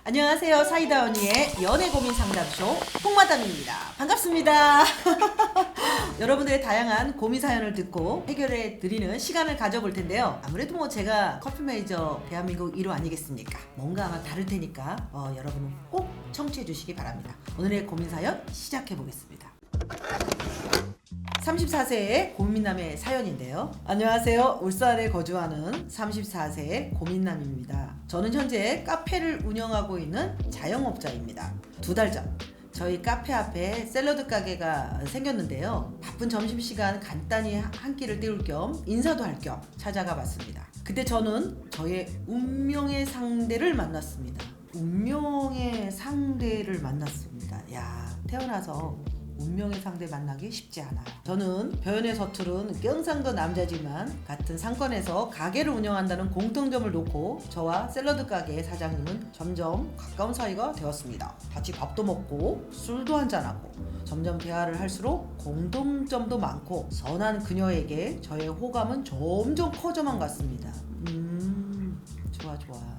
안녕하세요. 사이다 언니의 연애 고민 상담쇼 홍마담입니다. 반갑습니다. 여러분들의 다양한 고민 사연을 듣고 해결해 드리는 시간을 가져볼 텐데요. 아무래도 제가 커플 메이저 대한민국 1호 아니겠습니까? 뭔가 아마 다를 테니까 여러분은 꼭 청취해 주시기 바랍니다. 오늘의 고민 사연 시작해 보겠습니다. 34세의 고민남의 사연인데요. 안녕하세요. 울산에 거주하는 34세의 고민남입니다. 저는 현재 카페를 운영하고 있는 자영업자입니다. 2달 전 저희 카페 앞에 샐러드 가게가 생겼는데요. 바쁜 점심시간 간단히 한 끼를 때울 겸 인사도 할 겸 찾아가 봤습니다. 그때 저는 저의 운명의 상대를 만났습니다. 운명의 상대를 만났습니다. 태어나서 운명의 상대 만나기 쉽지 않아요. 저는 표현에 서투른 경상도 남자지만 같은 상권에서 가게를 운영한다는 공통점을 놓고 저와 샐러드 가게의 사장님은 점점 가까운 사이가 되었습니다. 같이 밥도 먹고 술도 한잔하고 점점 대화를 할수록 공통점도 많고 선한 그녀에게 저의 호감은 점점 커져만 갔습니다. 좋아.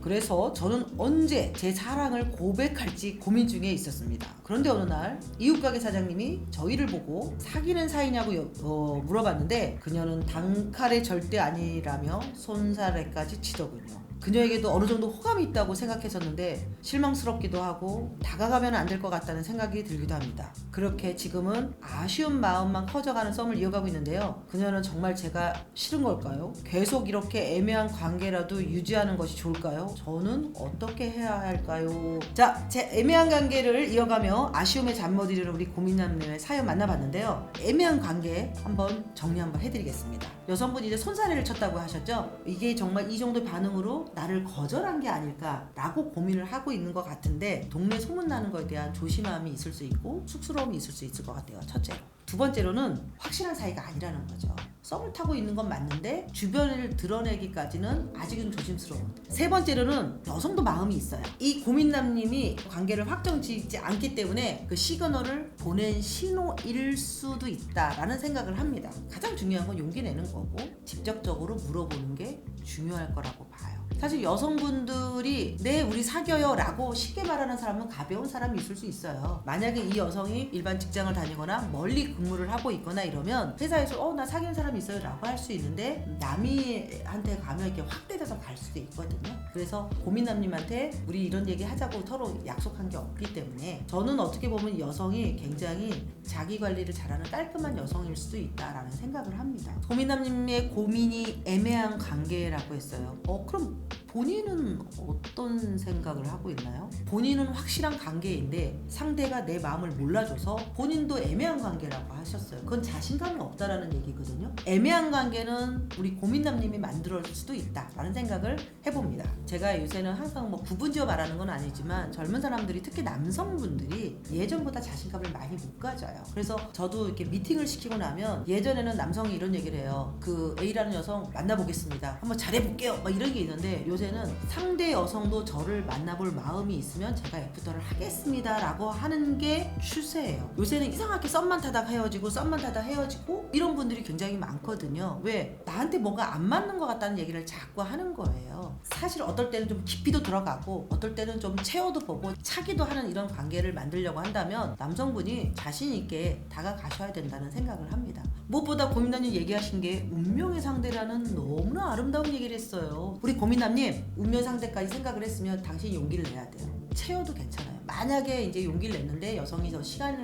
그래서 저는 언제 제 사랑을 고백할지 고민 중에 있었습니다. 그런데 어느 날 이웃가게 사장님이 저희를 보고 사귀는 사이냐고 물어봤는데 그녀는 단칼에 절대 아니라며 손사래까지 치더군요. 그녀에게도 어느 정도 호감이 있다고 생각했었는데 실망스럽기도 하고 다가가면 안 될 것 같다는 생각이 들기도 합니다. 그렇게 지금은 아쉬운 마음만 커져가는 썸을 이어가고 있는데요. 그녀는 정말 제가 싫은 걸까요? 계속 이렇게 애매한 관계라도 유지하는 것이 좋을까요? 저는 어떻게 해야 할까요? 자, 제 애매한 관계를 이어가며 아쉬움에 잠 못 이루는 우리 고민남님의 사연 만나봤는데요. 애매한 관계 한번 정리 한번 해드리겠습니다. 여성분이 이제 손사래를 쳤다고 하셨죠? 이게 정말 이 정도 반응으로 나를 거절한 게 아닐까라고 고민을 하고 있는 것 같은데 동네 소문나는 거에 대한 조심함이 있을 수 있고 쑥스러움이 있을 수 있을 것 같아요. 첫째로. 두 번째로는 확실한 사이가 아니라는 거죠. 썸을 타고 있는 건 맞는데 주변을 드러내기까지는 아직은 조심스러운. 세 번째로는 여성도 마음이 있어요. 이 고민남님이 관계를 확정짓지 않기 때문에 그 시그널을 보낸 신호일 수도 있다라는 생각을 합니다. 가장 중요한 건 용기 내는 거고 직접적으로 물어보는 게 중요할 거라고 봐요. 사실 여성분들이 네 우리 사겨요 라고 쉽게 말하는 사람은 가벼운 사람이 있을 수 있어요. 만약에 이 여성이 일반 직장을 다니거나 멀리 근무를 하고 있거나 이러면 회사에서 나 사귀는 사람이 있어요 라고 할 수 있는데 남이한테 가면 이렇게 확대돼서 갈 수도 있거든요. 그래서 고민남님한테 우리 이런 얘기 하자고 서로 약속한 게 없기 때문에 저는 어떻게 보면 여성이 굉장히 자기 관리를 잘하는 깔끔한 여성일 수도 있다라는 생각을 합니다. 고민남님의 고민이 애매한 관계라고 했어요. 그럼 본인은 어떤 생각을 하고 있나요? 본인은 확실한 관계인데 상대가 내 마음을 몰라줘서 본인도 애매한 관계라고 하셨어요. 그건 자신감이 없다라는 얘기거든요. 애매한 관계는 우리 고민남님이 만들어줄 수도 있다라는 생각을 해봅니다. 제가 요새는 항상 구분지어 말하는 건 아니지만 젊은 사람들이 특히 남성분들이 예전보다 자신감을 많이 못 가져요. 그래서 저도 이렇게 미팅을 시키고 나면 예전에는 남성이 이런 얘기를 해요. 그 A라는 여성 만나보겠습니다. 한번 잘해볼게요. 막 이런 게 있는데 요새는 상대 여성도 저를 만나볼 마음이 있으면 제가 애프터를 하겠습니다 라고 하는 게 추세예요. 요새는 이상하게 썸만 타다 헤어지고 이런 분들이 굉장히 많거든요. 왜? 나한테 뭔가 안 맞는 것 같다는 얘기를 자꾸 하는 거예요. 사실 어떨 때는 좀 깊이도 들어가고 어떨 때는 좀 채워도 보고 차기도 하는 이런 관계를 만들려고 한다면 남성분이 자신 있게 다가가셔야 된다는 생각을 합니다. 무엇보다 고민남님 얘기하신 게 운명의 상대라는 너무나 아름다운 얘기를 했어요. 우리 고민남님 운명 상대까지 생각을 했으면 당신이 용기를 내야 돼요. 채워도 괜찮아요. 만약에 이제 용기를 냈는데 여성이 더 시간을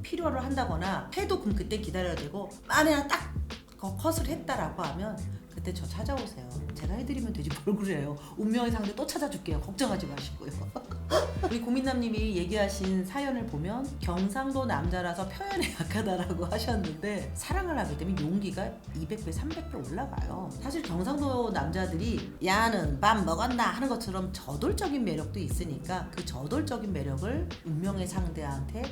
필요로 한다거나 해도 그럼 그때 기다려야 되고 만약에 딱 컷을 했다라고 하면 그때 저 찾아오세요. 제가 해드리면 되지 뭘 그래요. 운명의 상대 또 찾아줄게요. 걱정하지 마시고요. 우리 고민남님이 얘기하신 사연을 보면 경상도 남자라서 표현에 약하다라고 하셨는데 사랑을 하게 되면 용기가 200배 300배 올라가요. 사실 경상도 남자들이 야는 밥 먹었나 하는 것처럼 저돌적인 매력도 있으니까 그 저돌적인 매력을 운명의 상대한테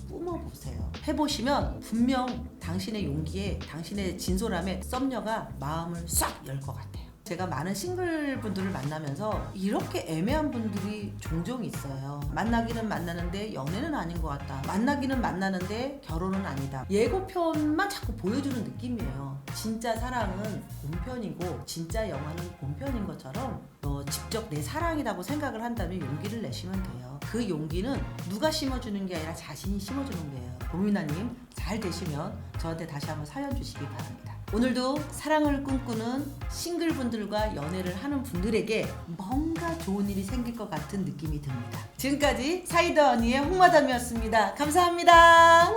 뿜어보세요. 해보시면 분명 당신의 용기에 당신의 진솔함에 썸녀가 마음을 싹 열 것 같아요. 제가 많은 싱글 분들을 만나면서 이렇게 애매한 분들이 종종 있어요. 만나기는 만나는데 연애는 아닌 것 같다. 만나기는 만나는데 결혼은 아니다. 예고편만 자꾸 보여주는 느낌이에요. 진짜 사랑은 본편이고 진짜 영화는 본편인 것처럼 직접 내 사랑이라고 생각을 한다면 용기를 내시면 돼요. 그 용기는 누가 심어주는 게 아니라 자신이 심어주는 거예요. 보미나님 잘 되시면 저한테 다시 한번 사연 주시기 바랍니다. 오늘도 사랑을 꿈꾸는 싱글분들과 연애를 하는 분들에게 뭔가 좋은 일이 생길 것 같은 느낌이 듭니다. 지금까지 사이다 언니의 홍마담이었습니다. 감사합니다.